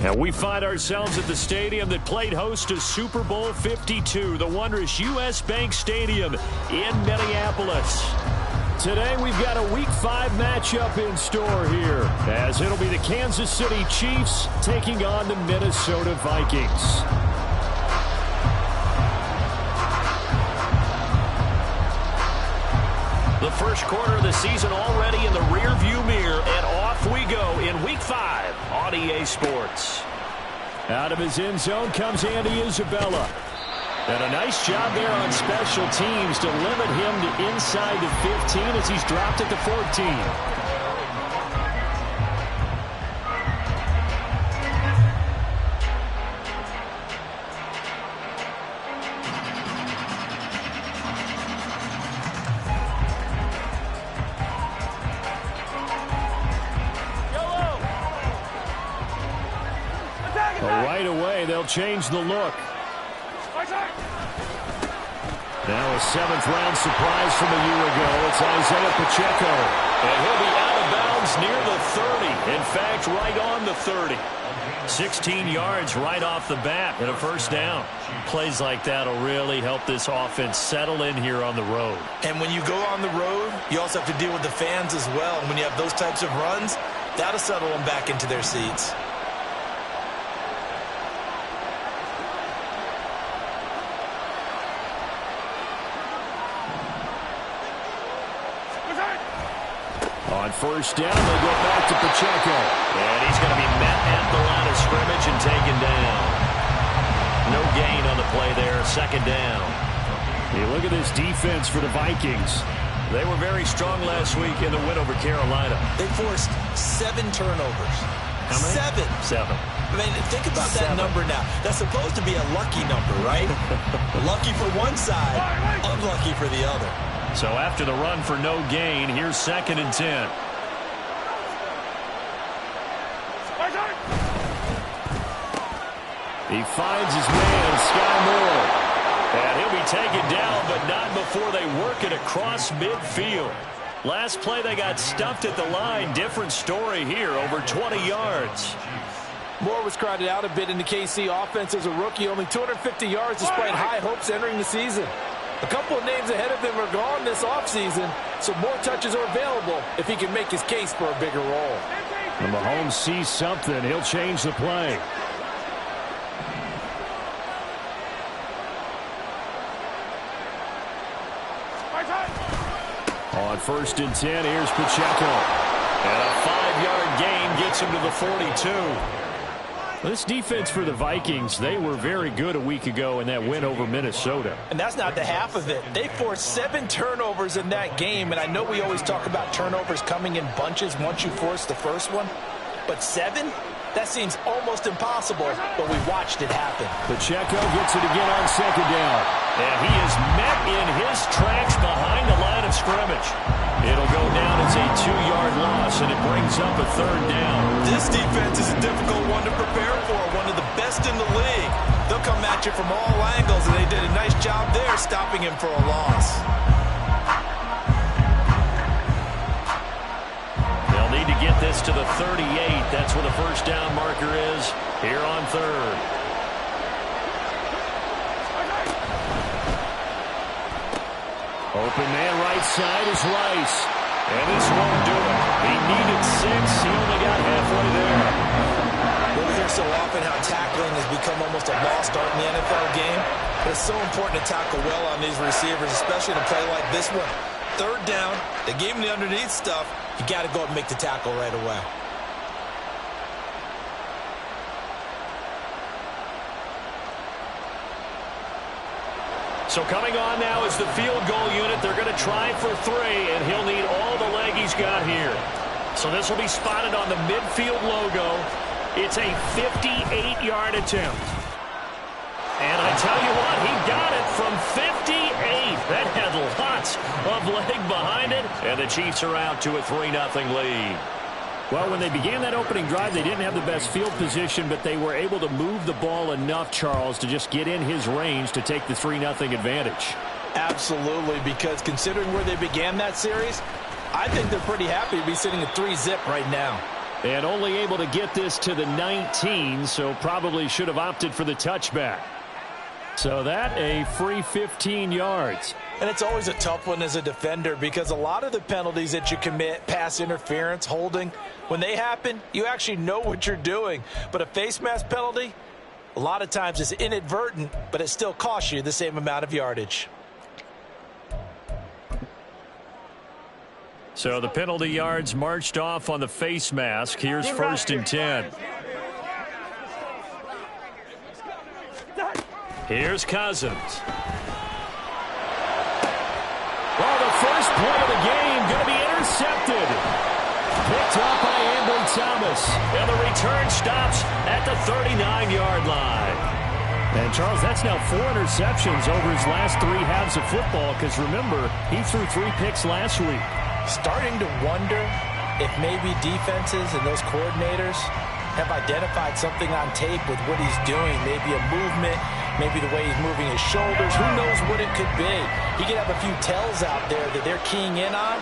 And we find ourselves at the stadium that played host to Super Bowl 52, the wondrous U.S. Bank Stadium in Minneapolis. Today we've got a Week 5 matchup in store here, as it'll be the Kansas City Chiefs taking on the Minnesota Vikings. The first quarter of the season already in the rearview mirror, and off we go in Week 5 on EA Sports. Out of his end zone comes Andy Isabella. And a nice job there on special teams to limit him to inside the 15 as he's dropped at the 14. Right away, they'll change the look. Now a seventh-round surprise from a year ago. It's Isaiah Pacheco. And he'll be out of bounds near the 30. In fact, right on the 30. 16 yards right off the bat and a first down. Plays like that will really help this offense settle in here on the road. And when you go on the road, you also have to deal with the fans as well. And when you have those types of runs, that'll settle them back into their seats. On first down, they go back to Pacheco. And he's going to be met at the line of scrimmage and taken down. No gain on the play there, second down. Hey, look at this defense for the Vikings. They were very strong last week in the win over Carolina. They forced 7 turnovers. How many? 7. I mean, think about that number now. That's supposed to be a lucky number, right? Lucky for one side, unlucky for the other. So after the run for no gain, here's 2nd and 10. He finds his man, Sky Moore. And he'll be taken down, but not before they work it across midfield. Last play, they got stuffed at the line. Different story here, over 20 yards. Moore was crowded out a bit in the KC offense as a rookie, only 250 yards despite high hopes entering the season. A couple of names ahead of him are gone this offseason, so more touches are available if he can make his case for a bigger role. When Mahomes sees something, he'll change the play. On 1st and 10, here's Pacheco. And a 5-yard gain gets him to the 42. This defense for the Vikings, they were very good a week ago in that win over Minnesota. And that's not the half of it. They forced 7 turnovers in that game, and I know we always talk about turnovers coming in bunches once you force the first one. But 7? That seems almost impossible, but we watched it happen. Pacheco gets it again on 2nd down. And he is met in his tracks behind the line of scrimmage. It'll go down as a 2-yard loss, and it brings up a 3rd down. This defense is a difficult one to prepare for, one of the best in the league. They'll come at you from all angles, and they did a nice job there stopping him for a loss. They'll need to get this to the 38. That's where the first down marker is here on 3rd. Open man right side is Rice. And this won't do it. He needed 6. He only got halfway there. We hear so often how tackling has become almost a lost art in the NFL game. But it's so important to tackle well on these receivers, especially in a play like this one. 3rd down, they gave him the underneath stuff. You got to go up and make the tackle right away. So coming on now is the field goal unit. They're going to try for 3, and he'll need all the leg he's got here. So this will be spotted on the midfield logo. It's a 58-yard attempt. And I tell you what, he got it from 58. That had lots of leg behind it. And the Chiefs are out to a 3-0 lead. Well, when they began that opening drive, they didn't have the best field position, but they were able to move the ball enough, Charles, to just get in his range to take the 3-0 advantage. Absolutely, because considering where they began that series, I think they're pretty happy to be sitting at 3-zip right now. And only able to get this to the 19, so probably should have opted for the touchback. So that a free 15 yards. And it's always a tough one as a defender because a lot of the penalties that you commit, pass interference, holding, when they happen, you actually know what you're doing. But a face mask penalty, a lot of times is inadvertent, but it still costs you the same amount of yardage. So the penalty yards marched off on the face mask. Here's 1st and 10. Here's Cousins. Well, the first play of the game going to be intercepted. Picked up by Ambry Thomas. And the return stops at the 39-yard line. And, Charles, that's now 4 interceptions over his last 3 halves of football because, remember, he threw 3 picks last week. Starting to wonder if maybe defenses and those coordinators have identified something on tape with what he's doing. Maybe a movement, maybe the way he's moving his shoulders. Who knows what it could be? He could have a few tells out there that they're keying in on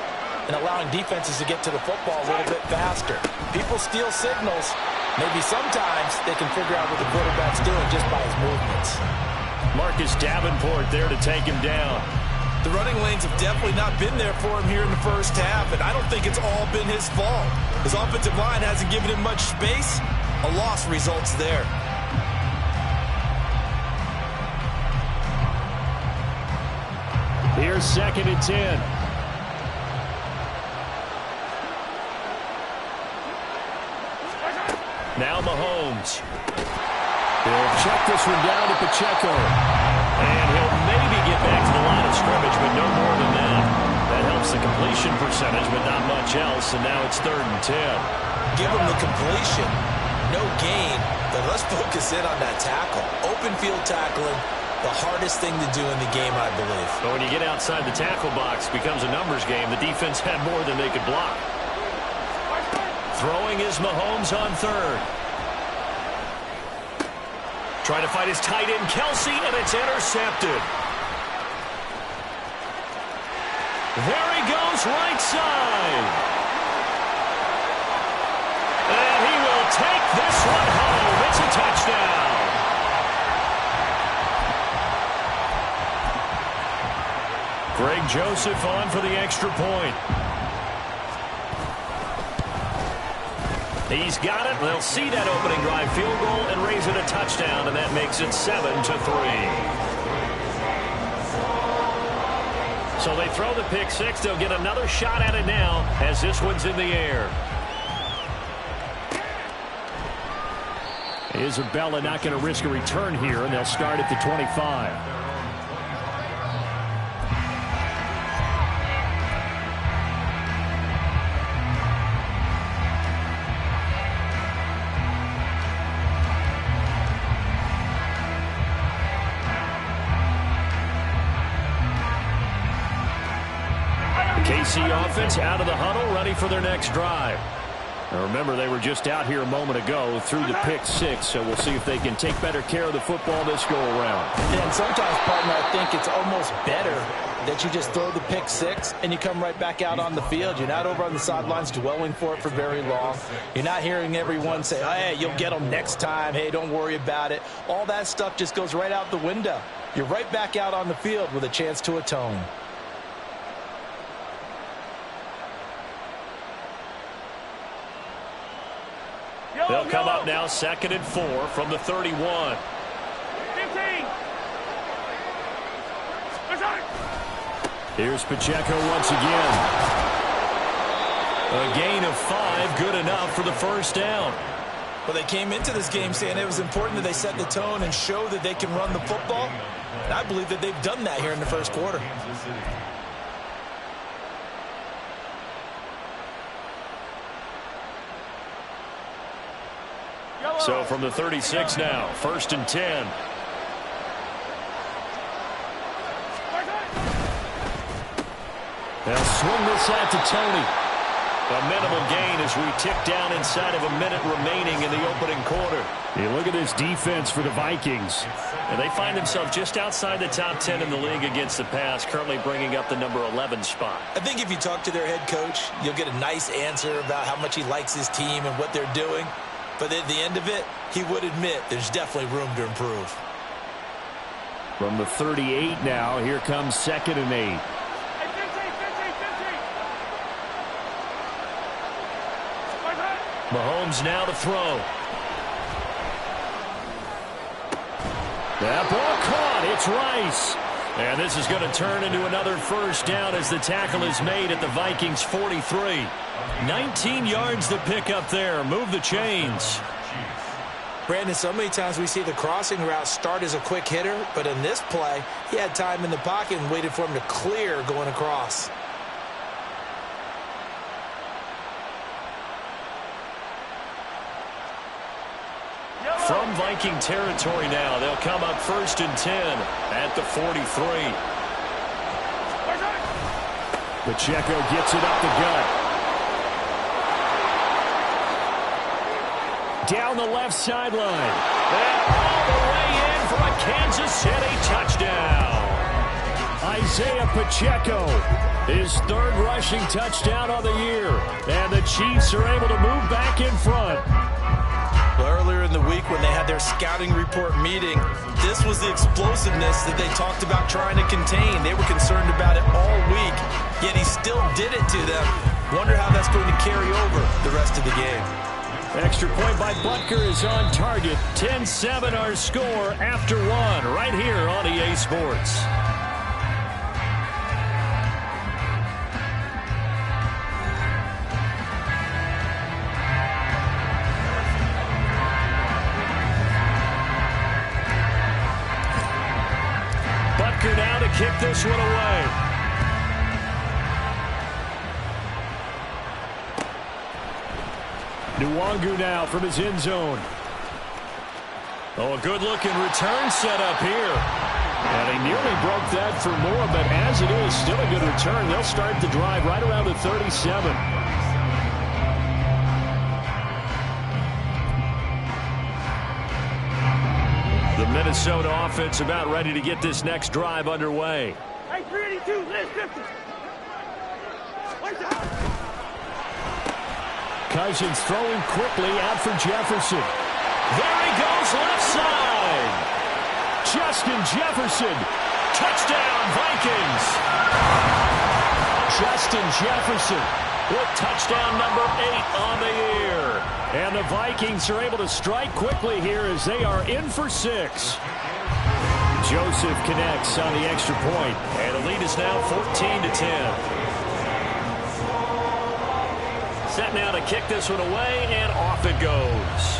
and allowing defenses to get to the football a little bit faster. People steal signals. Maybe sometimes they can figure out what the quarterback's doing just by his movements. Marcus Davenport there to take him down. The running lanes have definitely not been there for him here in the first half, and I don't think it's all been his fault. His offensive line hasn't given him much space. A loss results there. Here's 2nd and 10. Now Mahomes. He'll check this one down to Pacheco. And he'll maybe get back to the line of scrimmage, but no more than that. That helps the completion percentage, but not much else. And now it's 3rd and 10. Give him the completion. No gain, but let's focus in on that tackle. Open field tackling, the hardest thing to do in the game, I believe. But when you get outside the tackle box, it becomes a numbers game. The defense had more than they could block. Throwing is Mahomes on 3rd. Trying to fight his tight end, Kelsey, and it's intercepted. There he goes, right side. And he will take this one home. It's a touchdown. Greg Joseph on for the extra point. He's got it. They'll see that opening drive field goal and raise it a touchdown, and that makes it 7-3. So they throw the pick 6. They'll get another shot at it now as this one's in the air. Isabella not going to risk a return here, and they'll start at the 25. KC offense out of the huddle, ready for their next drive. Now remember, they were just out here a moment ago through the pick 6, so we'll see if they can take better care of the football this go-around. And sometimes, partner, I think it's almost better that you just throw the pick 6 and you come right back out on the field. You're not over on the sidelines dwelling for it for very long. You're not hearing everyone say, oh, hey, you'll get them next time. Hey, don't worry about it. All that stuff just goes right out the window. You're right back out on the field with a chance to atone. They'll come up now 2nd and 4 from the 31. 15. Here's Pacheco once again. A gain of 5, good enough for the first down. Well, they came into this game saying it was important that they set the tone and show that they can run the football. And I believe that they've done that here in the first quarter. So from the 36 now, 1st and 10. They'll swing this out to Tony. A minimal gain as we tick down inside of a minute remaining in the opening quarter. You look at this defense for the Vikings. And they find themselves just outside the top 10 in the league against the pass, currently bringing up the number 11 spot. I think if you talk to their head coach, you'll get a nice answer about how much he likes his team and what they're doing. But at the end of it, he would admit there's definitely room to improve. From the 38 now, here comes 2nd and 8. Mahomes now to throw. That ball caught. It's Rice. And this is going to turn into another first down as the tackle is made at the Vikings 43. 19 yards to pick up there. Move the chains. Brandon, so many times we see the crossing route start as a quick hitter, but in this play, he had time in the pocket and waited for him to clear going across. From Viking territory now, they'll come up 1st and 10 at the 43. Pacheco gets it up the gut. Down the left sideline. And all the way in for a Kansas City touchdown. Isaiah Pacheco, his 3rd rushing touchdown of the year. And the Chiefs are able to move back in front. Earlier in the week when they had their scouting report meeting, this was the explosiveness that they talked about trying to contain. They were concerned about it all week, yet he still did it to them. Wonder how that's going to carry over the rest of the game. Extra point by Butker is on target. 10-7 our score after 1 right here on EA Sports. Now to kick this one away. Nwangu now from his end zone. Oh, a good-looking return set up here. And he nearly broke that for more, but as it is, still a good return. They'll start the drive right around the 37. The Minnesota offense about ready to get this next drive underway. Hey, 382, let's lift it. Cousins throwing quickly out for Jefferson. There he goes, left side. Justin Jefferson. Touchdown, Vikings. Justin Jefferson with touchdown number 8 on the year. And the Vikings are able to strike quickly here as they are in for 6. Joseph connects on the extra point. And the lead is now 14-10. Set now to kick this one away, and off it goes.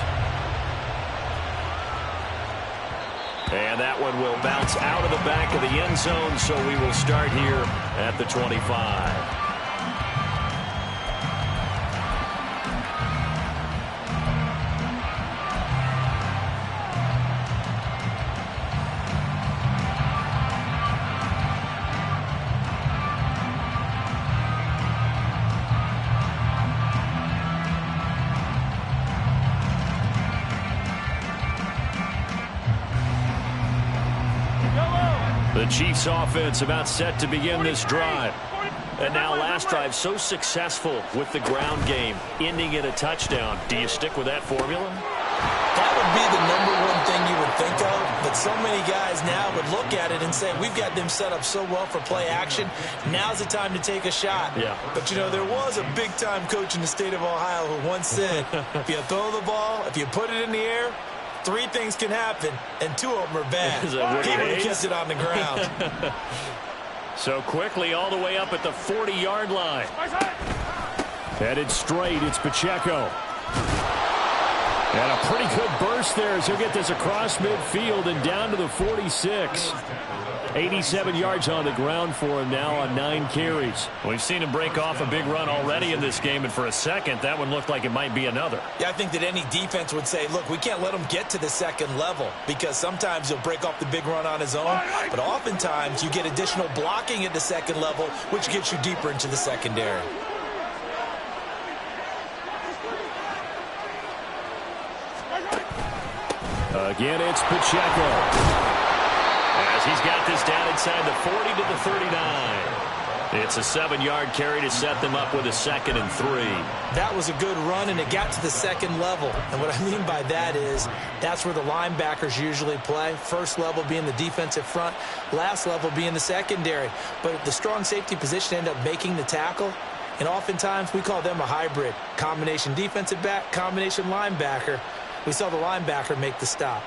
And that one will bounce out of the back of the end zone, so we will start here at the 25. The Chiefs offense about set to begin this drive. And now last drive so successful with the ground game, ending in a touchdown. Do you stick with that formula? That would be the #1 thing you would think of, but so many guys now would look at it and say, we've got them set up so well for play action. Now's the time to take a shot. Yeah. But, you know, there was a big-time coach in the state of Ohio who once said, if you throw the ball, if you put it in the air, 3 things can happen, and 2 of them are bad. He would have kept it on the ground. So quickly all the way up at the 40-yard line. Headed straight, it's Pacheco. And a pretty good burst there as he'll get this across midfield and down to the 46. 87 yards on the ground for him now on 9 carries. We've seen him break off a big run already in this game, and for a second, that one looked like it might be another. Yeah, I think that any defense would say, look, we can't let him get to the second level because sometimes he'll break off the big run on his own, but oftentimes you get additional blocking at the second level, which gets you deeper into the secondary. Again, it's Pacheco. As he's got this down inside the 40 to the 39. It's a 7-yard carry to set them up with a 2nd and 3. That was a good run, and it got to the second level. And what I mean by that is that's where the linebackers usually play. First level being the defensive front, last level being the secondary. But the strong safety position ended up making the tackle. And oftentimes we call them a hybrid. Combination defensive back, combination linebacker. We saw the linebacker make the stop.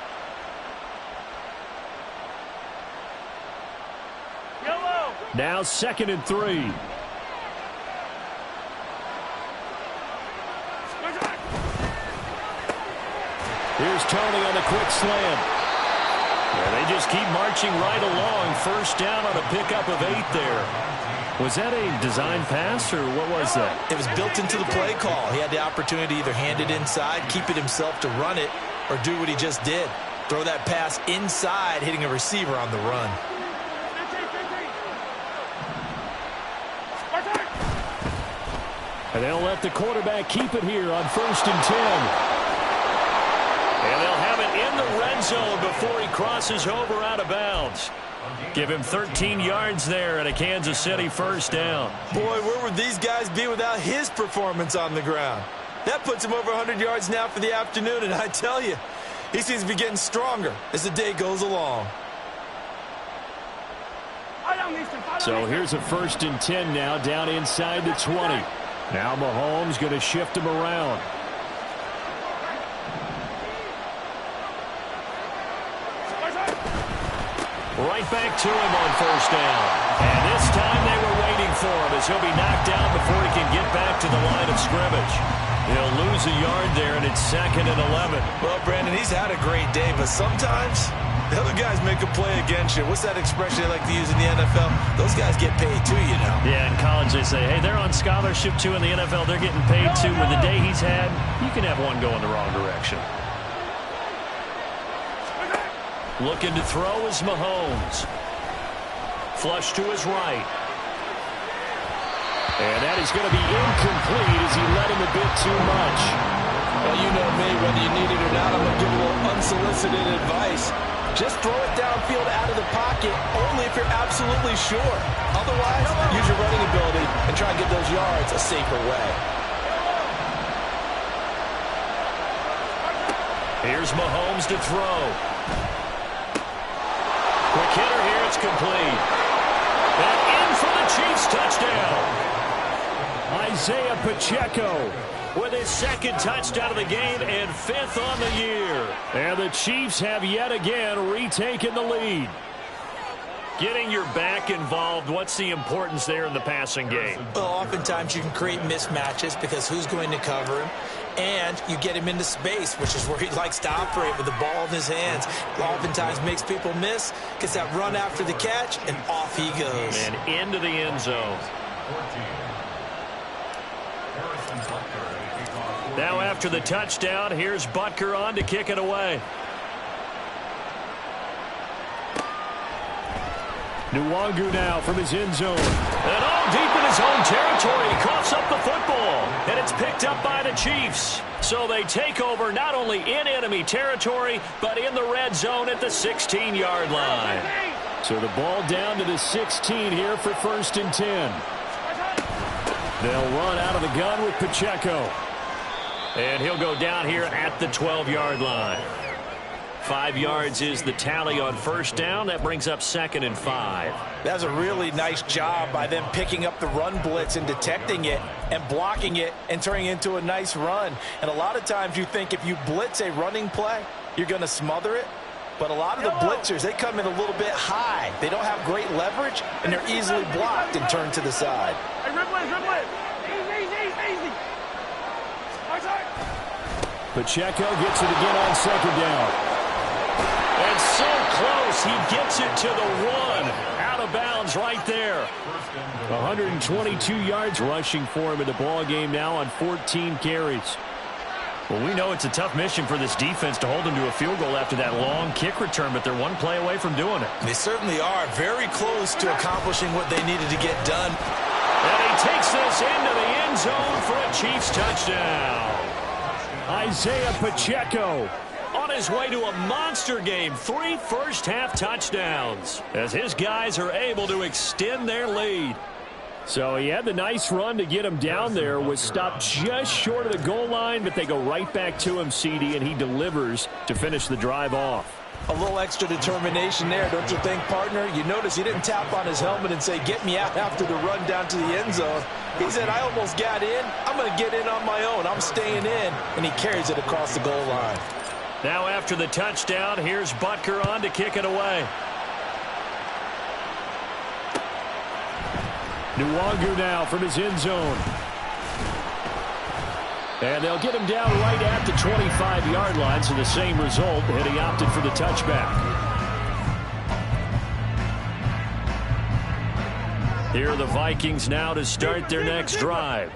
Now 2nd and 3. Here's Tony on the quick slam. Yeah, they just keep marching right along. First down on a pickup of 8 there. Was that a design pass, or what was that? It was built into the play call. He had the opportunity to either hand it inside, keep it himself to run it, or do what he just did. Throw that pass inside, hitting a receiver on the run. And they'll let the quarterback keep it here on 1st and 10. And they'll have it in the red zone before he crosses over out of bounds. Give him 13 yards there and a Kansas City first down. Boy, where would these guys be without his performance on the ground? That puts him over 100 yards now for the afternoon, and I tell you, he seems to be getting stronger as the day goes along. So here's a 1st and 10 now down inside the 20. Now Mahomes going to shift him around. Right back to him on 1st down. And this time they were waiting for him as he'll be knocked down before he can get back to the line of scrimmage. He'll lose a yard there, and it's 2nd and 11. Well, Brandon, he's had a great day, but sometimes the other guys make a play against you. What's that expression they like to use in the NFL? Those guys get paid too, you know. Yeah, in college they say, hey, they're on scholarship too. In the NFL, they're getting paid too. With the day he's had, you can have one go in the wrong direction. Looking to throw is Mahomes. Flush to his right. And that is going to be incomplete as he led him a bit too much. Well, you know me, whether you need it or not, I'm going to give a little unsolicited advice. Just throw it downfield out of the pocket only if you're absolutely sure. Otherwise, use your running ability and try and get those yards a safer way. Here's Mahomes to throw. Quick hitter here, it's complete. And in for the Chiefs touchdown. Isaiah Pacheco with his 2nd touchdown of the game and 5th on the year. And the Chiefs have yet again retaken the lead. Getting your back involved, what's the importance there in the passing game? Well, oftentimes you can create mismatches because who's going to cover him? And you get him into space, which is where he likes to operate with the ball in his hands. Oftentimes makes people miss, gets that run after the catch, and off he goes. And into the end zone. Now after the touchdown, here's Butker on to kick it away. Nwangu now from his end zone. And all deep in his own territory. He coughs up the football. And it's picked up by the Chiefs. So they take over not only in enemy territory, but in the red zone at the 16-yard line. So the ball down to the 16 here for 1st and 10. They'll run out of the gun with Pacheco. And he'll go down here at the 12-yard line. 5 yards is the tally on 1st down. That brings up 2nd and 5. That's a really nice job by them picking up the run blitz and detecting it and blocking it and turning it into a nice run. And a lot of times you think if you blitz a running play, you're going to smother it. But a lot of the blitzers, they come in a little bit high. They don't have great leverage, and they're easily blocked and turned to the side. Hey, rip blitz. Easy. Pacheco gets it again on second down. And so close, he gets it to the one. Out of bounds right there. 122 yards rushing for him in the ball game now on 14 carries. Well, we know it's a tough mission for this defense to hold them to a field goal after that long kick return, but they're one play away from doing it. They certainly are very close to accomplishing what they needed to get done. And he takes this into the end zone for a Chiefs touchdown. Isaiah Pacheco On his way to a monster game, 3 first-half touchdowns, as his guys are able to extend their lead. So he had the nice run to get him down there, was stopped just short of the goal line, but they go right back to him, CD, and he delivers to finish the drive off. A little extra determination there, don't you think, partner? You notice he didn't tap on his helmet and say, get me out after the run down to the end zone. He said, I almost got in. I'm going to get in on my own. I'm staying in. And he carries it across the goal line. Now after the touchdown, here's Butker on to kick it away. Nwangu now from his end zone. And they'll get him down right at the 25-yard line, so the same result, and he opted for the touchback. Here are the Vikings now to start their next drive.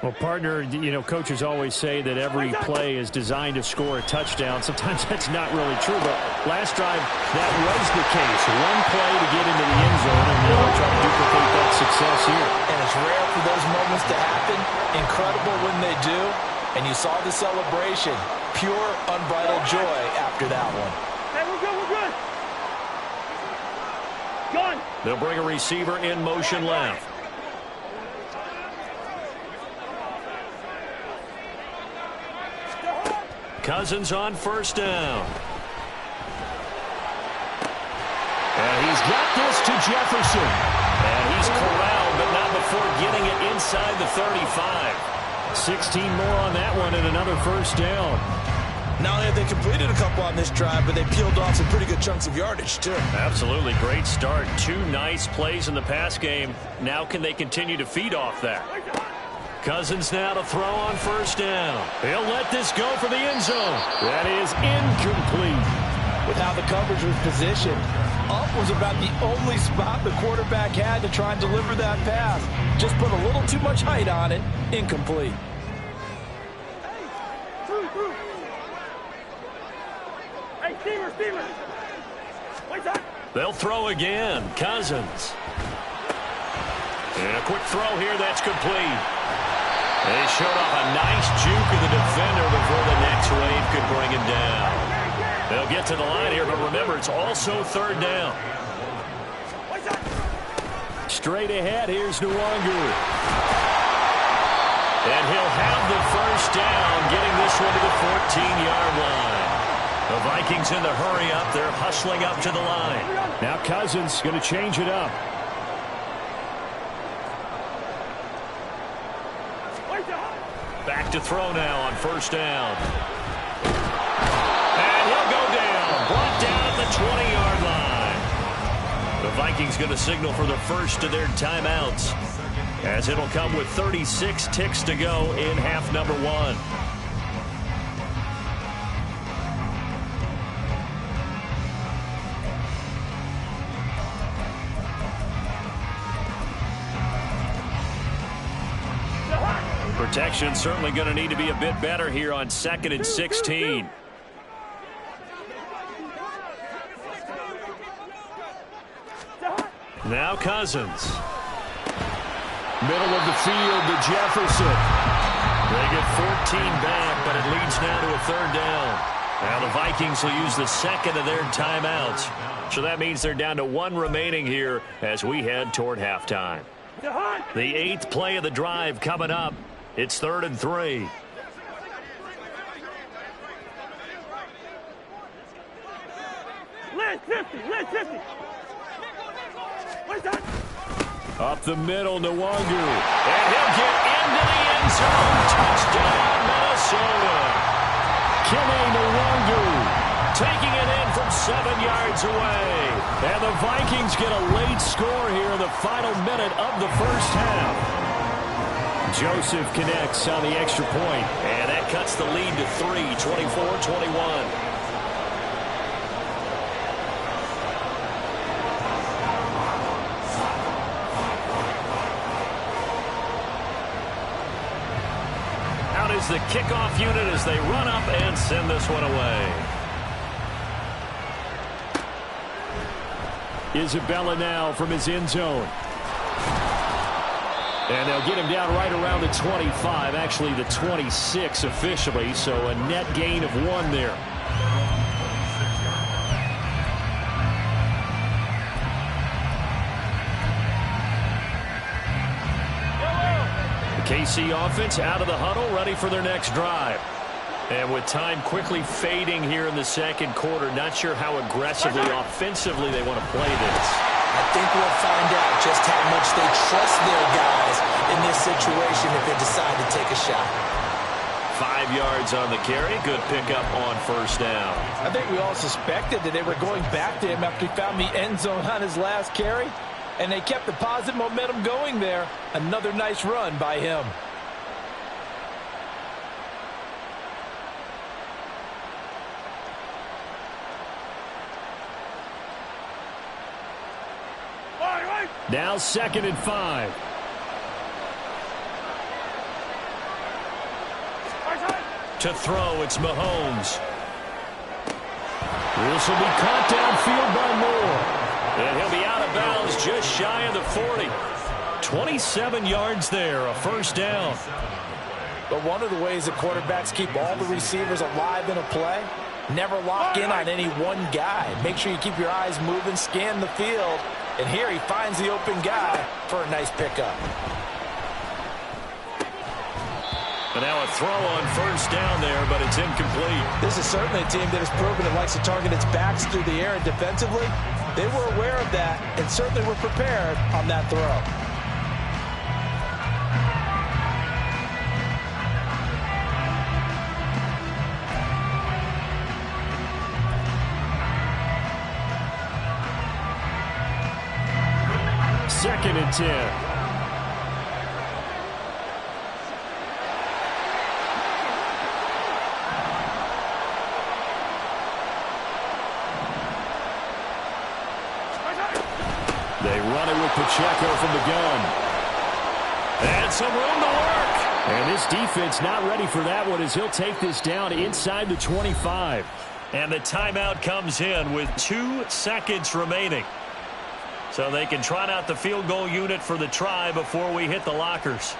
Well, partner, you know, coaches always say that every play is designed to score a touchdown. Sometimes that's not really true, but last drive, that was the case. One play to get into the end zone, and now they're trying to duplicate that success here. And it's rare for those moments to happen. Incredible when they do. And you saw the celebration. Pure, unbridled joy after that one. Hey, we're good, we're good. Gone. They'll bring a receiver in motion left. Cousins on first down. And he's got this to Jefferson. And he's corralled, but not before getting it inside the 35. 16 more on that one and another first down. Not only have they completed a couple on this drive, but they peeled off some pretty good chunks of yardage, too. Absolutely great start. 2 nice plays in the pass game. Now can they continue to feed off that? Cousins now to throw on first down. He'll let this go for the end zone. That is incomplete. With how the coverage was positioned, up was about the only spot the quarterback had to try and deliver that pass. Just put a little too much height on it. Incomplete. Hey, steamer. Wait up. They'll throw again. Cousins. And a quick throw here. That's complete. They showed off a nice juke of the defender before the next wave could bring him down. They'll get to the line here, but remember, it's also third down. Straight ahead, here's Nwangu. And he'll have the first down, getting this one to the 14-yard line. The Vikings in the hurry up. They're hustling up to the line. Now Cousins going to change it up. Back to throw now on first down. And he'll go down. Brought down at the 20-yard line. The Vikings going to signal for the first of their timeouts, as it'll come with 36 ticks to go in half number 1. Protection certainly going to need to be a bit better here on 2nd and 16. Now Cousins. Middle of the field to Jefferson. They get 14 back, but it leads now to a third down. Now the Vikings will use the second of their timeouts. So that means they're down to 1 remaining here as we head toward halftime. The 8th play of the drive coming up. It's 3rd and 3. Last 50. What's that? Up the middle, Nwangu. And he'll get into the end zone. Touchdown, Minnesota. Kene Nwangu taking it in from 7 yards away. And the Vikings get a late score here in the final minute of the first half. Joseph connects on the extra point. And that cuts the lead to 3, 24-21. Out is the kickoff unit as they run up and send this one away. Isabella now from his end zone. And they'll get him down right around the 25, actually the 26 officially, so a net gain of 1 there. The KC offense out of the huddle, ready for their next drive. And with time quickly fading here in the second quarter, not sure how aggressively, offensively they want to play this. I think we'll find out just how much they trust their guys in this situation if they decide to take a shot. 5 yards on the carry. Good pickup on first down. I think we all suspected that they were going back to him after he found the end zone on his last carry, and they kept the positive momentum going there. Another nice run by him. Now 2nd and 5. To throw, it's Mahomes. This will be caught downfield by Moore. And he'll be out of bounds just shy of the 40. 27 yards there, a first down. But one of the ways that quarterbacks keep all the receivers alive in a play, never lock in on any one guy. Make sure you keep your eyes moving, scan the field. And here he finds the open guy for a nice pickup. And now a throw on first down there, but it's incomplete. This is certainly a team that has proven it likes to target its backs through the air and defensively. They were aware of that and certainly were prepared on that throw. Second and 10. They run it with Pacheco from the gun. And some room to work. And this defense not ready for that one as he'll take this down inside the 25. And the timeout comes in with 2 seconds remaining. So they can trot out the field goal unit for the try before we hit the lockers.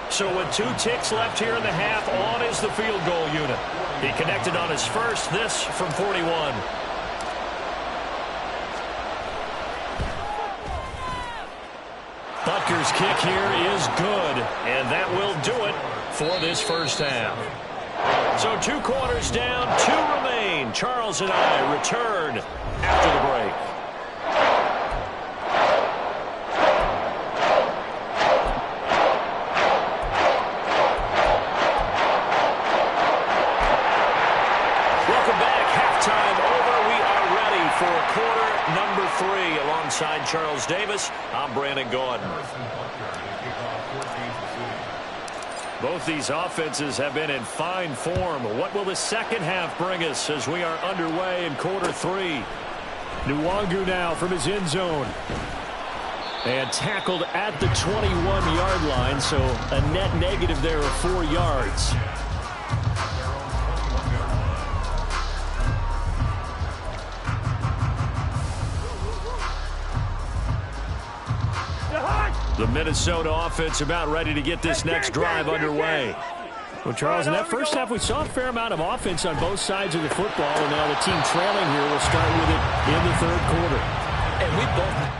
So with 2 ticks left here in the half, on is the field goal unit. He connected on his first, this from 41. Butker's kick here is good, and that will do it for this first half. So 2 quarters down, 2 remain. Charles and I return after the break. Welcome back. Halftime over. We are ready for quarter number 3. Alongside Charles Davis, I'm Brandon Gaudin. Both these offenses have been in fine form. What will the second half bring us as we are underway in quarter 3? Nwangu now from his end zone. And tackled at the 21-yard line, so a net negative there of 4 yards. The Minnesota offense about ready to get this next drive underway. Well, Charles, in that first half, we saw a fair amount of offense on both sides of the football, and now the team trailing here will start with it in the third quarter. And we both...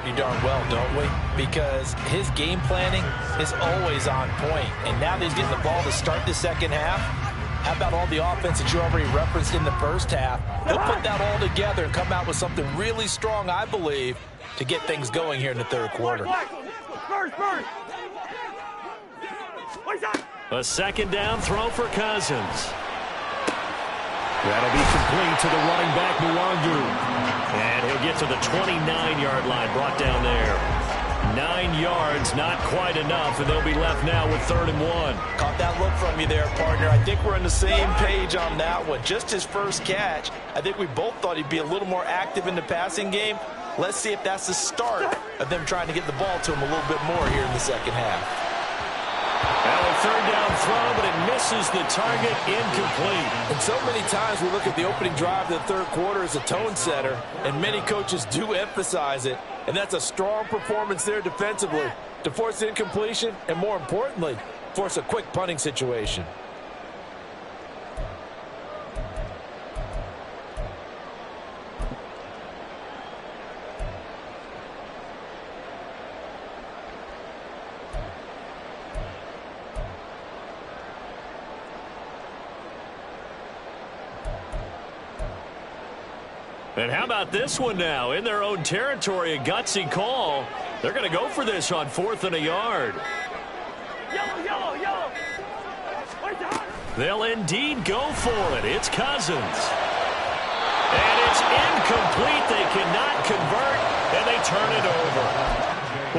pretty darn well, don't we? Because his game planning is always on point. And now that he's getting the ball to start the second half, how about all the offense that you already referenced in the first half? He'll put that all together and come out with something really strong, I believe, to get things going here in the third quarter. A second down throw for Cousins. That'll be complete to the running back, Mulangu. And he'll get to the 29-yard line, brought down there. 9 yards, not quite enough, and they'll be left now with 3rd and 1. Caught that look from you there, partner. I think we're on the same page on that one. Just his first catch. I think we both thought he'd be a little more active in the passing game. Let's see if that's the start of them trying to get the ball to him a little bit more here in the second half. Well, a 3rd down throw, but it misses the target, incomplete. And so many times we look at the opening drive of the third quarter as a tone setter, and many coaches do emphasize it, and that's a strong performance there defensively to force incompletion and, more importantly, force a quick punting situation. And how about this one now? In their own territory, a gutsy call. They're going to go for this on 4th and a yard. Yellow, yellow, yellow. They'll indeed go for it. It's Cousins. And it's incomplete. They cannot convert, and they turn it over.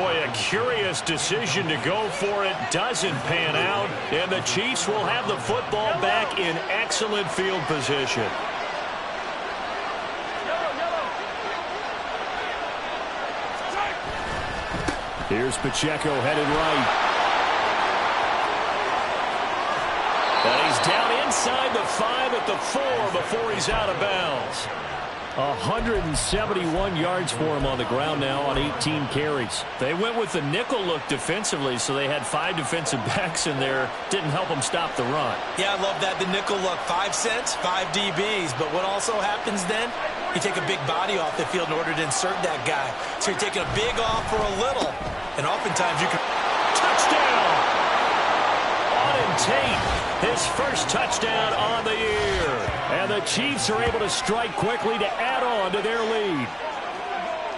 Boy, a curious decision to go for it. Doesn't pan out, and the Chiefs will have the football back in excellent field position. Here's Pacheco headed right. And he's down inside the 5 at the 4 before he's out of bounds. 171 yards for him on the ground now on 18 carries. They went with the nickel look defensively, so they had 5 defensive backs in there. Didn't help them stop the run. Yeah, I love that, the nickel look. 5 cents, 5 DBs. But what also happens then? You take a big body off the field in order to insert that guy. So you're taking a big off for a little. And oftentimes you can... Touchdown! Auden Tate, his first touchdown on the year. And the Chiefs are able to strike quickly to add on to their lead.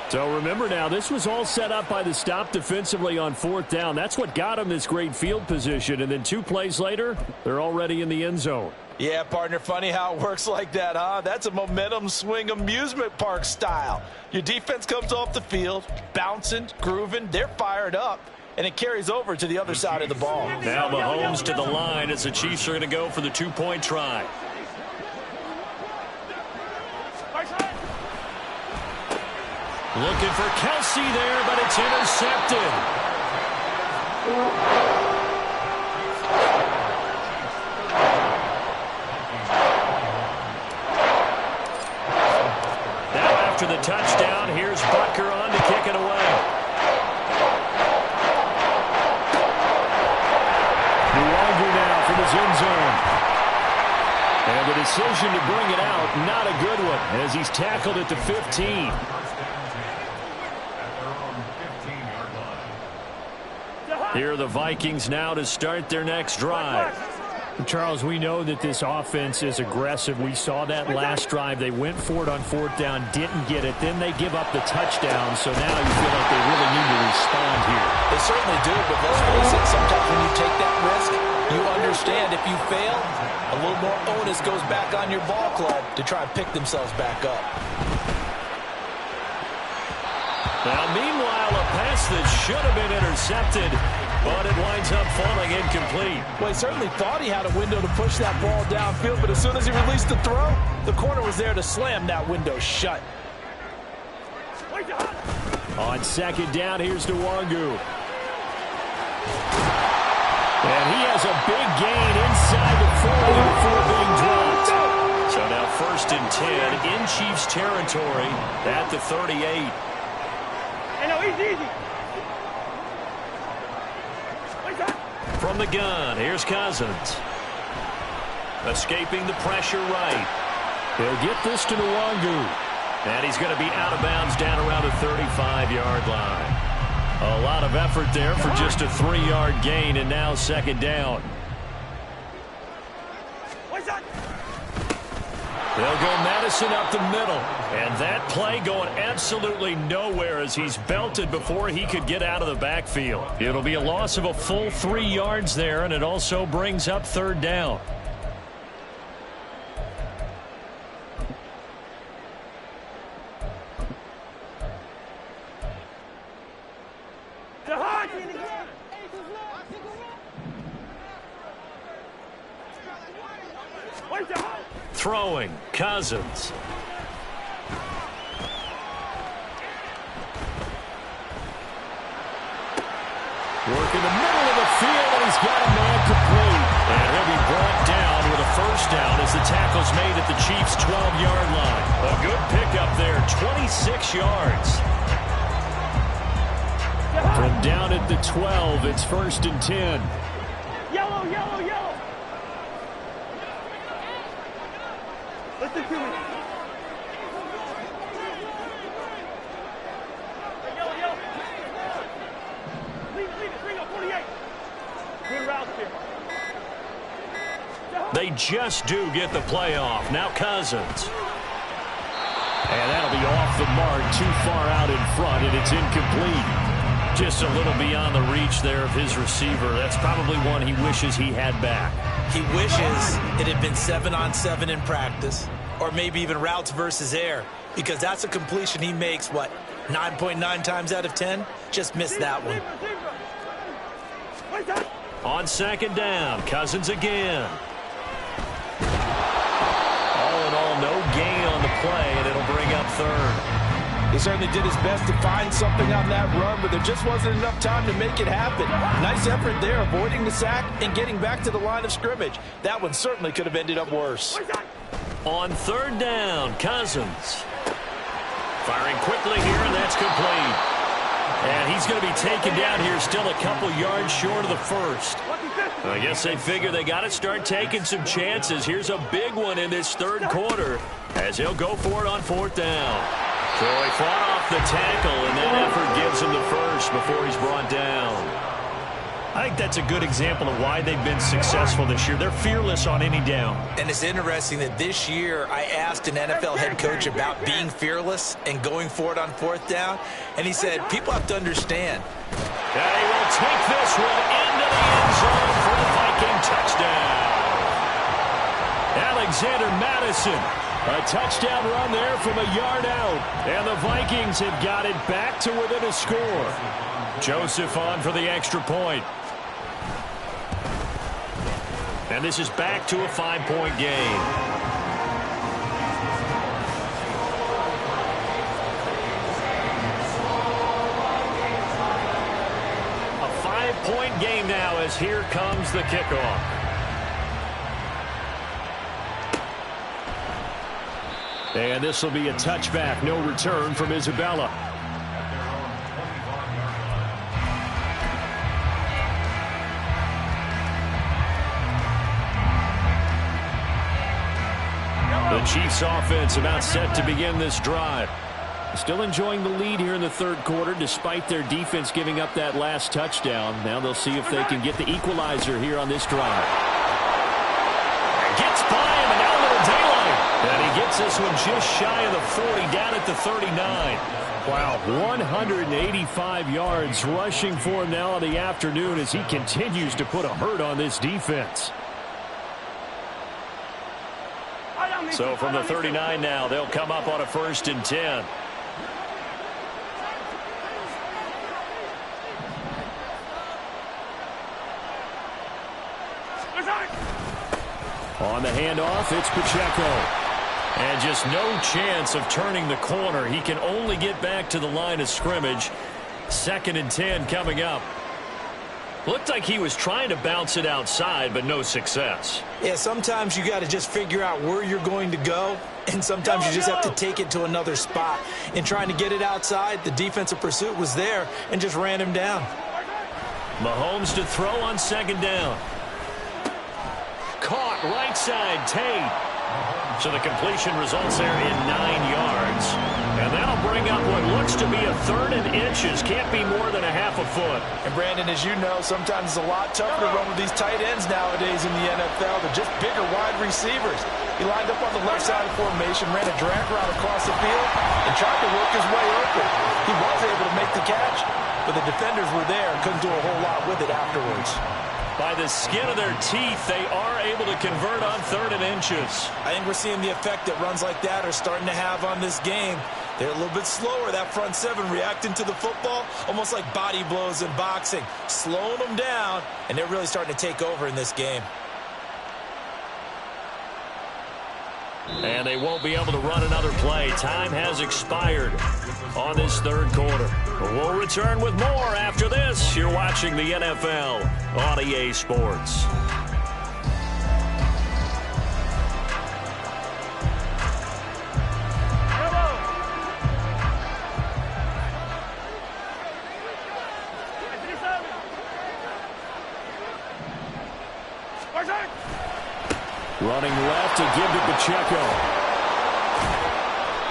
So remember now, this was all set up by the stop defensively on 4th down. That's what got them this great field position. And then 2 plays later, they're already in the end zone. Yeah, partner, funny how it works like that, huh? That's a momentum swing amusement park style. Your defense comes off the field, bouncing, grooving, they're fired up, and it carries over to the other side of the ball. Now Mahomes to the line as the Chiefs are going to go for the 2-point try. Looking for Kelsey there, but it's intercepted. After the touchdown, here's Butker on to kick it away. Nwangu now from his end zone. And the decision to bring it out, not a good one, as he's tackled at the 15. Here are the Vikings now to start their next drive. Charles, we know that this offense is aggressive. We saw that last drive. They went for it on 4th down, didn't get it. Then they give up the touchdown, so now you feel like they really need to respond here. They certainly do, but let's face it, sometimes when you take that risk, you understand if you fail, a little more onus goes back on your ball club to try and pick themselves back up. Now, meanwhile, a pass that should have been intercepted, but it winds up falling incomplete. Well, he certainly thought he had a window to push that ball downfield, but as soon as he released the throw, the corner was there to slam that window shut. On 2nd down, here's Nwangu. And he has a big gain inside the 40 before being dropped. So now 1st and 10 in Chiefs territory at the 38. Easy. From the gun, here's Cousins. Escaping the pressure right. He'll get this to Nwangu. And he's going to be out of bounds down around the 35-yard line. A lot of effort there for just a 3-yard gain, and now 2nd down. They'll go Madison up the middle. And that play going absolutely nowhere as he's belted before he could get out of the backfield. It'll be a loss of a full 3 yards there, and it also brings up 3rd down. Throwing, Cousins. Work in the middle of the field, and he's got a man complete. tackle's made at the Chiefs' 12-yard line. A good pickup there, 26 yards. From down at the 12, it's 1st and 10. Yellow, yellow, yellow. Listen to me. Yellow, yellow. Leave it. Bring up 48. Good routes here. They just do get the playoff. Now Cousins. And that'll be off the mark, too far out in front, and it's incomplete. Just a little beyond the reach there of his receiver. That's probably one he wishes he had back. He wishes it had been 7-on-7 in practice, or maybe even routes versus air, because that's a completion he makes, 9.9 times out of 10? Just missed that one. On 2nd down, Cousins again. All in all, no gain on the play, and it'll bring up 3rd. He certainly did his best to find something on that run, but there just wasn't enough time to make it happen. Nice effort there, avoiding the sack and getting back to the line of scrimmage. That one certainly could have ended up worse. On 3rd down, Cousins. Firing quickly here, and that's complete. And he's going to be taken down here, still a couple yards short of the 1st. I guess they figure they got to start taking some chances. Here's a big one in this 3rd quarter as he'll go for it on 4th down. So he fought off the tackle, and that effort gives him the 1st before he's brought down. I think that's a good example of why they've been successful this year. They're fearless on any down. And it's interesting that this year I asked an NFL head coach about being fearless and going for it on 4th down, and he said, people have to understand. They will take this one into the end zone for the Viking touchdown. Alexander Madison. A touchdown run there from a yard out. And the Vikings have got it back to within a score. Joseph on for the extra point. And this is back to a 5-point game. A 5-point game now as here comes the kickoff. And this will be a touchback. No return from Isabella. The Chiefs offense about set to begin this drive. Still enjoying the lead here in the 3rd quarter despite their defense giving up that last touchdown. Now they'll see if they can get the equalizer here on this drive. Gets by him and now a little daylight. And he gets this one just shy of the 40 down at the 39. Wow, 185 yards rushing for him now in the afternoon as he continues to put a hurt on this defense. So from the 39 now, they'll come up on a 1st and 10. On the handoff, it's Pacheco. And just no chance of turning the corner. He can only get back to the line of scrimmage. 2nd and 10 coming up. Looked like he was trying to bounce it outside, but no success. Yeah, sometimes you got to just figure out where you're going to go, and sometimes you just have to take it to another spot. In trying to get it outside, the defensive pursuit was there and just ran him down. Mahomes to throw on 2nd down. Caught right side, Tate. So the completion results there in 9 yards. And that'll bring up what looks to be a 3rd and inches. Can't be more than a half a foot. And Brandon, as you know, sometimes it's a lot tougher to run with these tight ends nowadays in the NFL. They're just bigger wide receivers. He lined up on the left side of the formation, ran a drag route across the field, and tried to work his way open. He was able to make the catch, but the defenders were there and couldn't do a whole lot with it afterwards. By the skin of their teeth, they are able to convert on 3rd and inches. I think we're seeing the effect that runs like that are starting to have on this game. They're a little bit slower, that front 7, reacting to the football, almost like body blows in boxing, slowing them down, and they're really starting to take over in this game. And they won't be able to run another play. Time has expired on this 3rd quarter. We'll return with more after this. You're watching the NFL on EA Sports. Running left to give to Pacheco.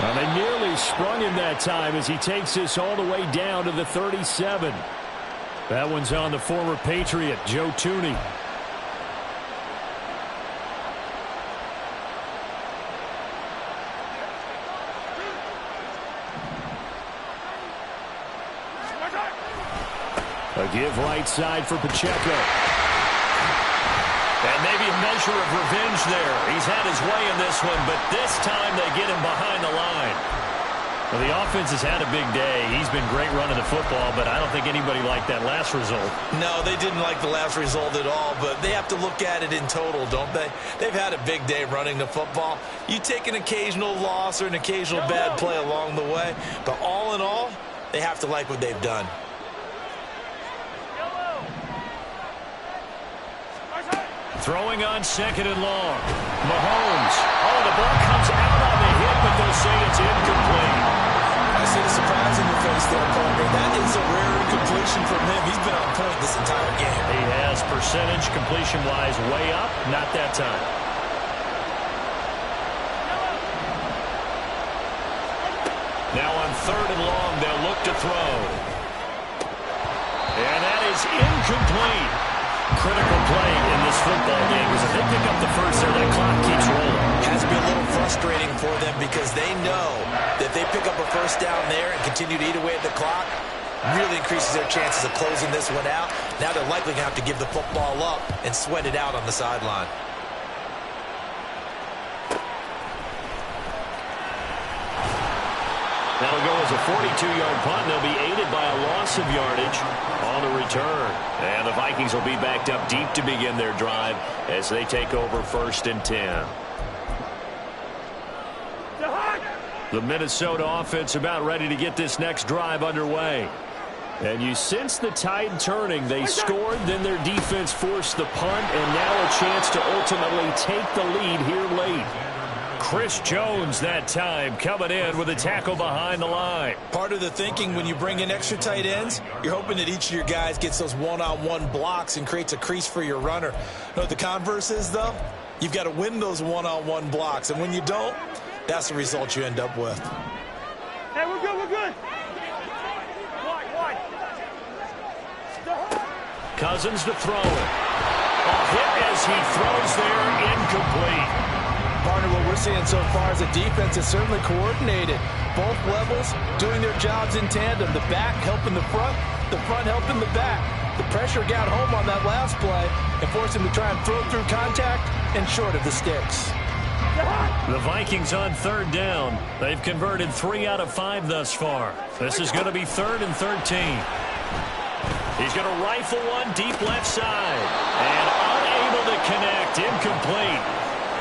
And they nearly sprung him that time as he takes this all the way down to the 37. That one's on the former Patriot, Joe Thuney. A give right side for Pacheco. And maybe a measure of revenge there. He's had his way in this one, but this time they get him behind the line. Well, the offense has had a big day. He's been great running the football, but I don't think anybody liked that last result. No, they didn't like the last result at all, but they have to look at it in total, don't they? They've had a big day running the football. You take an occasional loss or an occasional bad play along the way, but all in all, they have to like what they've done. Throwing on second and long. Mahomes. Oh, the ball comes out on the hit, but they'll say it's incomplete. I see the surprise in your face there, partner. That is a rare incompletion from him. He's been on point this entire game. He has percentage completion-wise way up. Not that time. Now on third and long, they'll look to throw. And that is incomplete. Critical play in this football game because if they pick up the first there, that clock keeps rolling. It has to be a little frustrating for them because they know that if they pick up a first down there and continue to eat away at the clock, really increases their chances of closing this one out. Now they're likely going to have to give the football up and sweat it out on the sideline. That'll go as a 42-yard punt, and they'll be aided by a loss of yardage on the return. And the Vikings will be backed up deep to begin their drive as they take over 1st and 10. The Minnesota offense about ready to get this next drive underway. And you sense the tide turning. They scored, then their defense forced the punt, and now a chance to ultimately take the lead here late. Chris Jones that time coming in with a tackle behind the line. Part of the thinking when you bring in extra tight ends, you're hoping that each of your guys gets those one-on-one blocks and creates a crease for your runner. You know what the converse is, though? You've got to win those one-on-one blocks, and when you don't, that's the result you end up with. Hey, we're good, we're good. Wide. Cousins to throw it. A hit as he throws there, incomplete. Partner, what we're seeing so far is the defense is certainly coordinated. Both levels doing their jobs in tandem. The back helping the front helping the back. The pressure got home on that last play and forced him to try and throw through contact and short of the sticks. The Vikings on 3rd down. They've converted 3 out of 5 thus far. This is going to be 3rd and 13. He's going to rifle one deep left side. And unable to connect. Incomplete.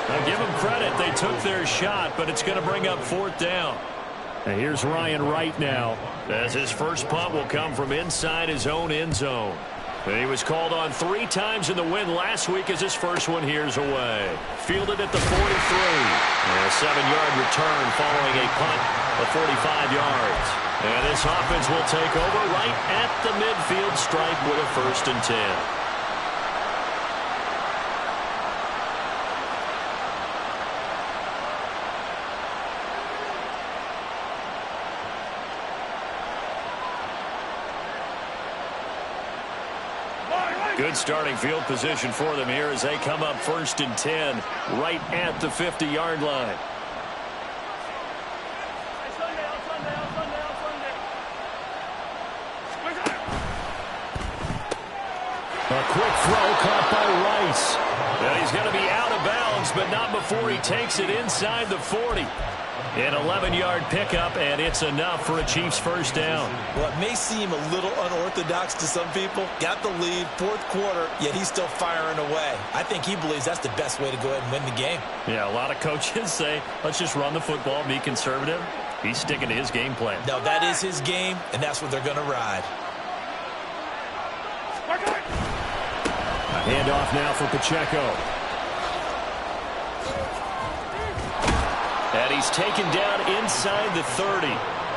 Now give them credit. They took their shot, but it's going to bring up 4th down. And here's Ryan Wright now, as his first punt will come from inside his own end zone. And he was called on 3 times in the win last week as his first one here's away. Fielded at the 43. And a 7-yard return following a punt of 45 yards. And this offense will take over right at the midfield stripe with a 1st and 10. Good starting field position for them here as they come up 1st and 10 right at the 50-yard line. A quick throw caught by Rice. And he's going to be out of bounds, but not before he takes it inside the 40. An 11-yard pickup, and it's enough for a Chiefs first down. Well, it may seem a little unorthodox to some people. Got the lead, 4th quarter, yet he's still firing away. I think he believes that's the best way to go ahead and win the game. Yeah, a lot of coaches say, let's just run the football, be conservative. He's sticking to his game plan. No, that is his game, and that's what they're going to ride. A handoff now for Pacheco. And he's taken down inside the 30.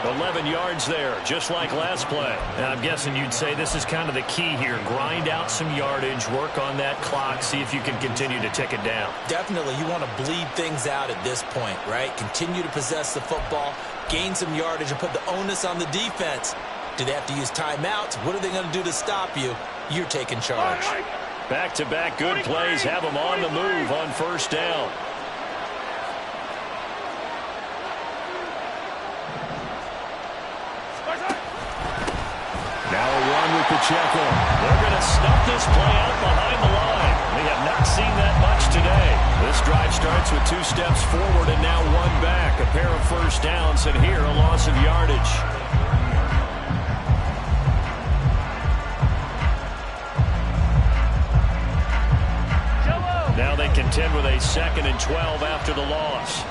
11 yards there, just like last play. Now, I'm guessing you'd say this is kind of the key here. Grind out some yardage, work on that clock, see if you can continue to tick it down. Definitely, you want to bleed things out at this point, right? Continue to possess the football, gain some yardage, and put the onus on the defense. Do they have to use timeouts? What are they going to do to stop you? You're taking charge. Back-to-back good plays have them on the move on first down. Now a run with Pacheco. They're going to snuff this play out behind the line. They have not seen that much today. This drive starts with 2 steps forward and now 1 back. A pair of first downs, and here a loss of yardage. Now they contend with a 2nd and 12 after the loss.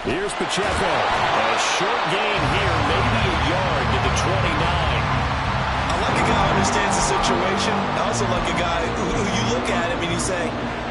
Here's Pacheco. A short gain here, maybe a yard to the 29. I like a guy who understands the situation. I also like a guy who you look at him and you say,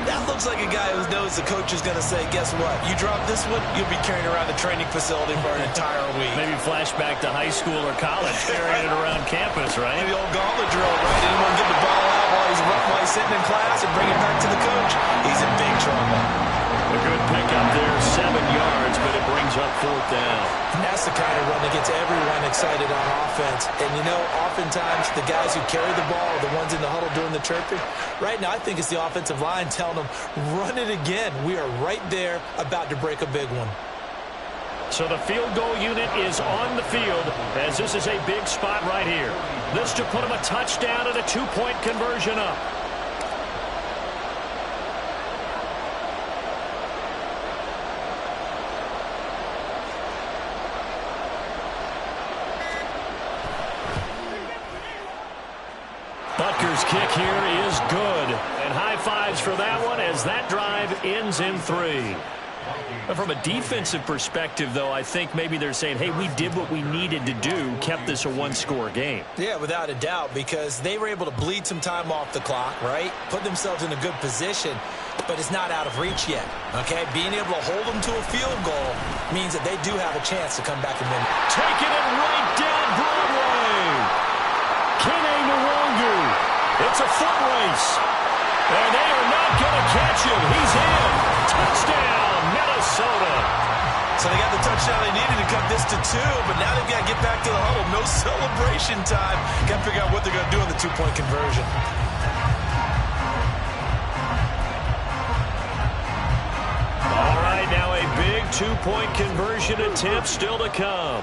that looks like a guy who knows the coach is going to say, guess what? You drop this one, you'll be carrying around the training facility for an entire week. Maybe flashback to high school or college, carrying it around campus, right? Maybe old gauntlet drill, right? Anyone get the ball out while he's sitting in class and bring it back to the coach? He's in big trouble. A good pickup there, 7 yards, but it brings up 4th down. That's the kind of run that gets everyone excited on offense. And, you know, oftentimes the guys who carry the ball are the ones in the huddle doing the chirping. Right now, I think it's the offensive line telling them, run it again. We are right there about to break a big one. So the field goal unit is on the field as this is a big spot right here. This to put them a touchdown and a 2-point conversion up. Butker's kick here is good. And high fives for that one as that drive ends in 3. From a defensive perspective, though, I think maybe they're saying, hey, we did what we needed to do, kept this a 1-score game. Yeah, without a doubt, because they were able to bleed some time off the clock, right? Put themselves in a good position, but it's not out of reach yet, okay? Being able to hold them to a field goal means that they do have a chance to come back and win. Taking it right down Broadway. Kene Nwangu. It's a foot race. And they are not going to catch him. He's in. Touchdown, Minnesota. So they got the touchdown they needed to cut this to 2, but now they've got to get back to the huddle. No celebration time. Got to figure out what they're going to do on the 2-point conversion. All right, now a big 2-point conversion attempt still to come.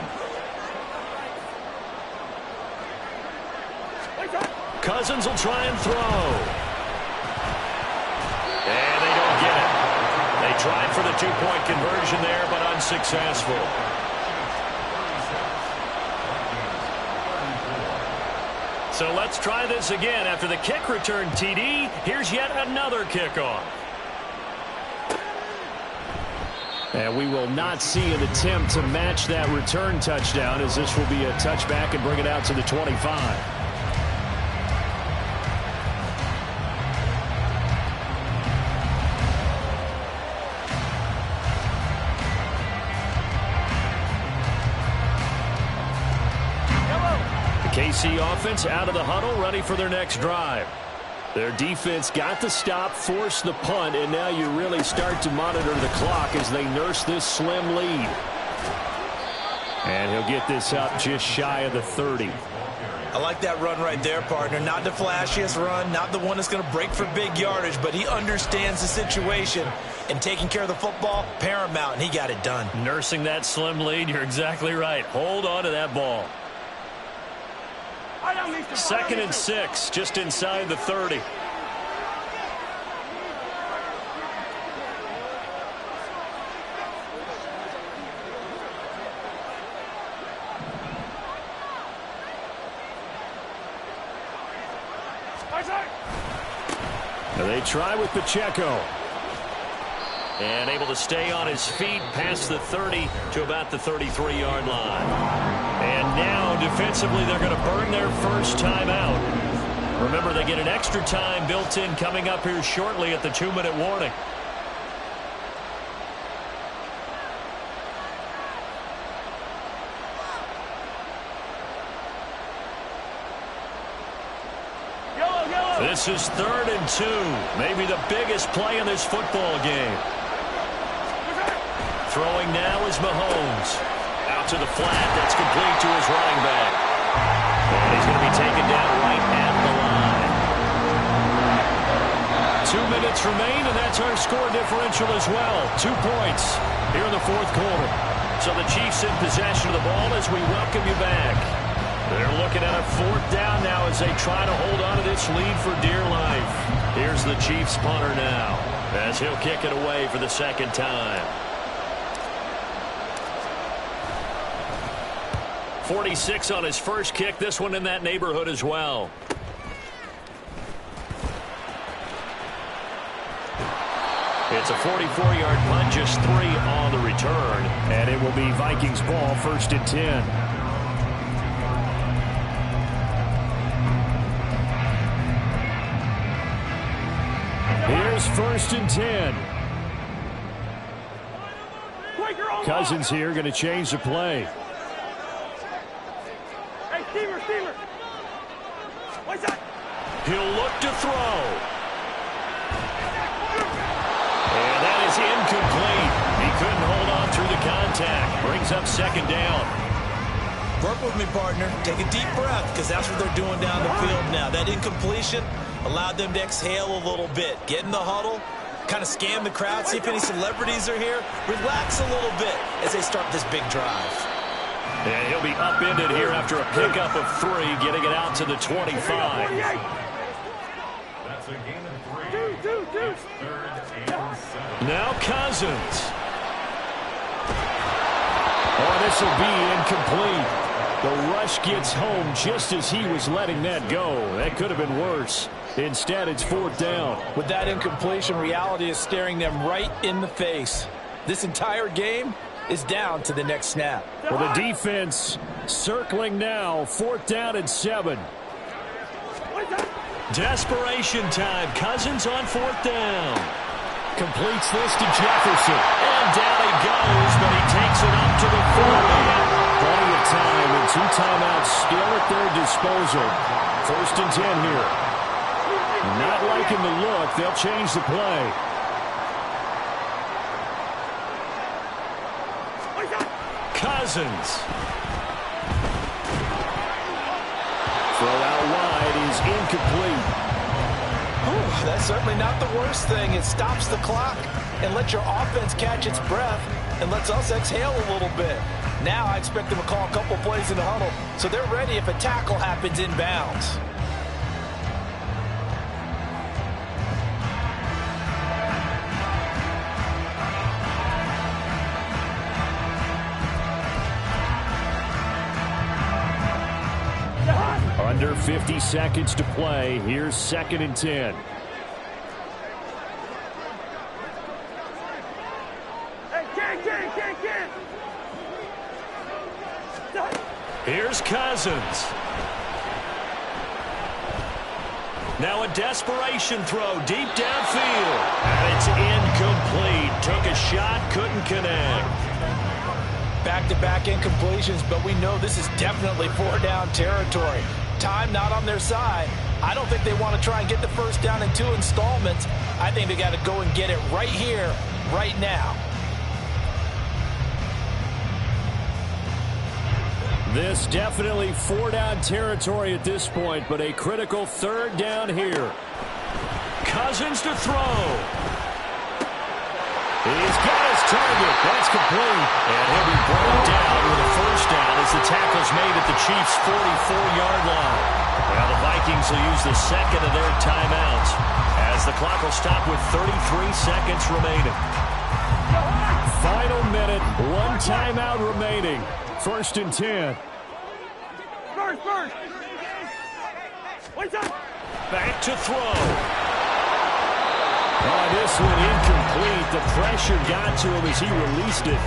Cousins will try and throw. And they don't get it. They tried for the 2-point conversion there, but unsuccessful. So let's try this again. After the kick return, TD, here's yet another kickoff. And we will not see an attempt to match that return touchdown, as this will be a touchback and bring it out to the 25. KC offense out of the huddle, ready for their next drive. Their defense got the stop, forced the punt, and now you really start to monitor the clock as they nurse this slim lead. And he'll get this up just shy of the 30. I like that run right there, partner. Not the flashiest run, not the one that's going to break for big yardage, but he understands the situation, and taking care of the football, paramount, and he got it done. Nursing that slim lead, you're exactly right. Hold on to that ball. 2nd and 6, just inside the 30. They try with Pacheco. And able to stay on his feet past the 30 to about the 33-yard line. And now, defensively, they're going to burn their first timeout. Remember, they get an extra time built in coming up here shortly at the 2-minute warning. This is 3rd and 2. Maybe the biggest play in this football game. Throwing now is Mahomes. Out to the flat. That's complete to his running back. And he's going to be taken down right at the line. 2 minutes remain, and that's our score differential as well. 2 points here in the 4th quarter. So the Chiefs in possession of the ball as we welcome you back. They're looking at a 4th down now as they try to hold on to this lead for dear life. Here's the Chiefs punter now as he'll kick it away for the 2nd time. 46 on his first kick. This one in that neighborhood as well. It's a 44-yard punt, just 3 on the return. And it will be Vikings ball, 1st and 10. Here's 1st and 10. Cousins here going to change the play. Hey, Steamer. What's that? He'll look to throw. And that is incomplete. He couldn't hold on through the contact. Brings up 2nd down. Work with me, partner. Take a deep breath, because that's what they're doing down the field now. That incompletion allowed them to exhale a little bit. Get in the huddle, kind of scan the crowd, see if any celebrities are here. Relax a little bit as they start this big drive. And he'll be upended here after a pickup of 3, getting it out to the 25. That's a gain of 3. Now Cousins. Oh, this will be incomplete. The rush gets home just as he was letting that go. That could have been worse. Instead, it's 4th down. With that incompletion, reality is staring them right in the face. This entire game is down to the next snap. Well, the defense circling now. 4th down and 7. Desperation time. Cousins on 4th down. Completes this to Jefferson. And down he goes, but he takes it up to the 40. Plenty of time and 2 timeouts still at their disposal. 1st and 10 here. Not liking the look. They'll change the play. Cousins. Throw out wide is incomplete. Ooh, that's certainly not the worst thing. It stops the clock and lets your offense catch its breath and lets us exhale a little bit. Now I expect them to call a couple plays in the huddle so they're ready if a tackle happens inbounds. Under 50 seconds to play. Here's 2nd and 10. Here's Cousins. Now a desperation throw deep downfield. And it's incomplete. Took a shot, couldn't connect. Back-to-back incompletions, but we know this is definitely 4-down territory. Time not on their side. I don't think they want to try and get the 1st down in 2 installments. I think they got to go and get it right here, right now. This definitely 4-down territory at this point, but a critical 3rd down here. Cousins to throw. He's got his target. That's complete. And he'll be brought down with a 1st down as the tackle's made at the Chiefs' 44-yard line. Well, the Vikings will use the 2nd of their timeouts as the clock will stop with 33 seconds remaining. Final minute, 1 timeout remaining. 1st and 10. First. Back to throw. Oh, this one incomplete. The pressure got to him as he released it.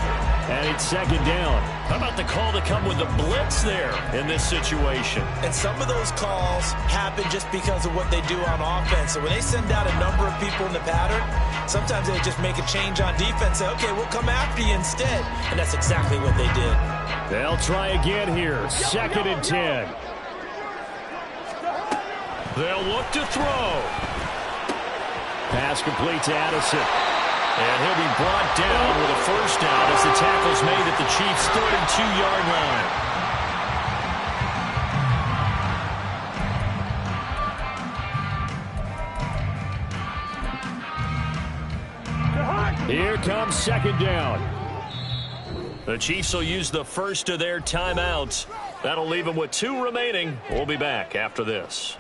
And it's 2nd down. How about the call to come with the blitz there in this situation? And some of those calls happen just because of what they do on offense. So when they send out a number of people in the pattern, sometimes they just make a change on defense. Say, okay, we'll come after you instead. And that's exactly what they did. They'll try again here. 2nd and 10. They'll look to throw. Pass complete to Addison. And he'll be brought down with a first down as the tackle's made at the Chiefs' 32-yard line. Here comes second down. The Chiefs will use the first of their timeouts. That'll leave them with 2 remaining. We'll be back after this.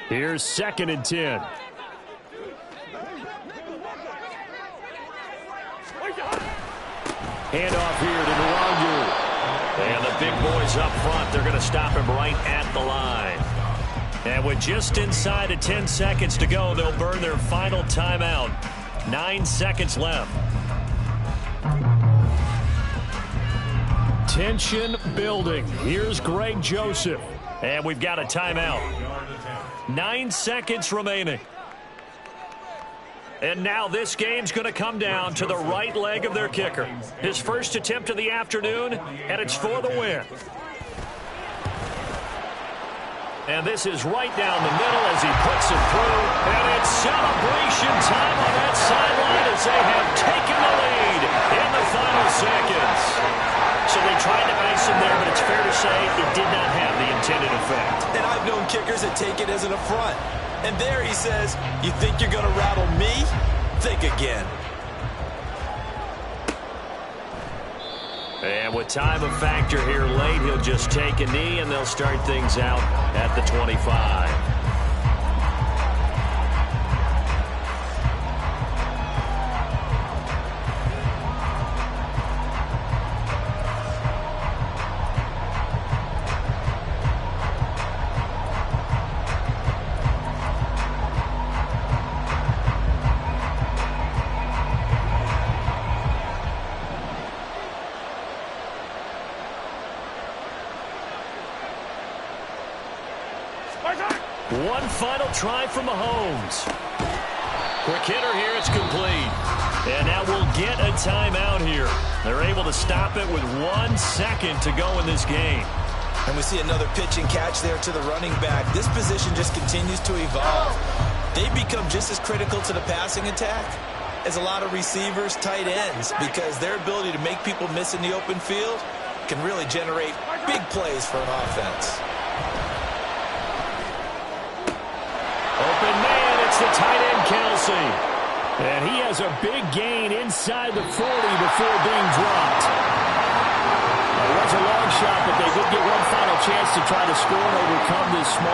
Here's 2nd and 10. Handoff here to Narangu. And the big boys up front, they're going to stop him right at the line. And with just inside of 10 seconds to go, they'll burn their final timeout. 9 seconds left. Tension building. Here's Greg Joseph. And we've got a timeout. 9 seconds remaining. And now this game's going to come down to the right leg of their kicker. His first attempt of the afternoon, and it's for the win. And this is right down the middle as he puts it through. And it's celebration time on that sideline as they have taken the lead in the final seconds. So they tried to ice him there, but it's fair to say it did not have the intended effect. And I've known kickers that take it as an affront. And there he says, you think you're going to rattle me? Think again. And with time a factor here late, he'll just take a knee, and they'll start things out at the 25. One final try from Mahomes. Quick hitter here, it's complete. And now we'll get a timeout here. They're able to stop it with 1 second to go in this game. And we see another pitch and catch there to the running back. This position just continues to evolve. They become just as critical to the passing attack as a lot of receivers, tight ends, because their ability to make people miss in the open field can really generate big plays for an offense. Open man, it's the tight end, Kelsey. And he has a big gain inside the 40 before being dropped. It was a long shot, but they did get one final chance to try to score and overcome this small